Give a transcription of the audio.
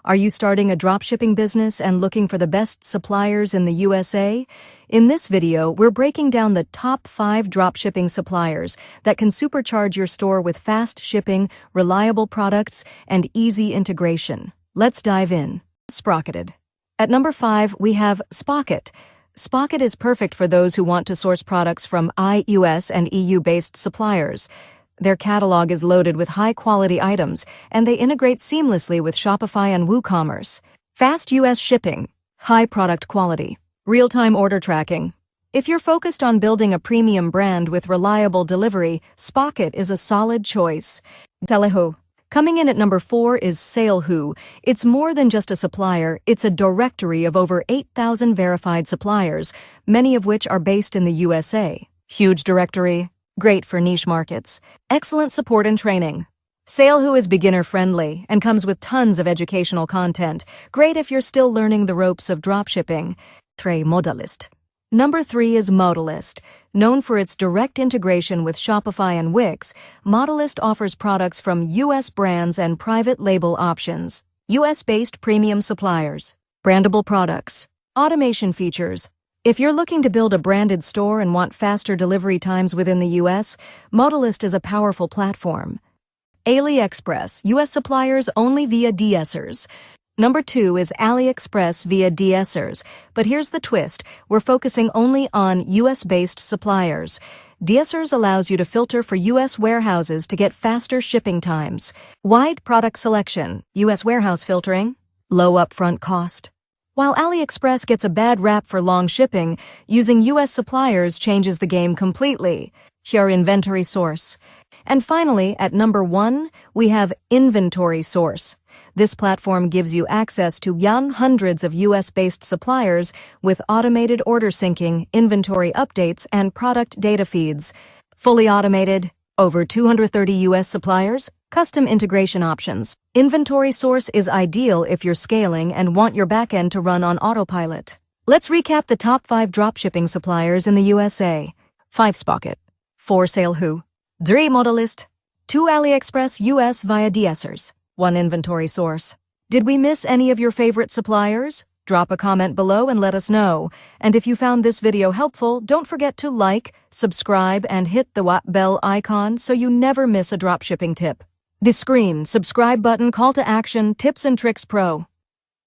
Are you starting a dropshipping business and looking for the best suppliers in the USA? In this video, we're breaking down the top 5 dropshipping suppliers that can supercharge your store with fast shipping, reliable products, and easy integration. Let's dive in. Sprocketed. At number 5, we have Spocket. Spocket is perfect for those who want to source products from US and EU-based suppliers. Their catalog is loaded with high-quality items, and they integrate seamlessly with Shopify and WooCommerce. Fast US shipping, high product quality, real-time order tracking. If you're focused on building a premium brand with reliable delivery, Spocket is a solid choice. Telehu. Coming in at number 4 is Salehu. It's more than just a supplier, it's a directory of over 8,000 verified suppliers, many of which are based in the USA. Huge directory. Great for niche markets. Excellent support and training. Salehu is beginner-friendly and comes with tons of educational content. Great if you're still learning the ropes of dropshipping. Modalist. Number 3 is Modalist. Known for its direct integration with Shopify and Wix, Modalist offers products from US brands and private label options. US-based premium suppliers. Brandable products. Automation features. If you're looking to build a branded store and want faster delivery times within the US, Modalist is a powerful platform. AliExpress, US suppliers only via DSers. Number 2 is AliExpress via DSers, but here's the twist, we're focusing only on US-based suppliers. DSers allows you to filter for US warehouses to get faster shipping times. Wide product selection, US warehouse filtering, low upfront cost. While AliExpress gets a bad rap for long shipping, using US suppliers changes the game completely. Your inventory source. And finally, at number 1, we have Inventory Source. This platform gives you access to hundreds of US-based suppliers with automated order syncing, inventory updates, and product data feeds. Fully automated, over 230 US suppliers, custom integration options. Inventory Source is ideal if you're scaling and want your backend to run on autopilot. Let's recap the top 5 dropshipping suppliers in the USA. 5 Spocket, 4 Salehu, 3 Modalist, 2 AliExpress US via DSers, 1 Inventory Source. Did we miss any of your favorite suppliers? Drop a comment below and let us know. And if you found this video helpful, don't forget to like, subscribe, and hit the bell icon so you never miss a dropshipping tip. The screen, subscribe button, call to action, tips and tricks pro.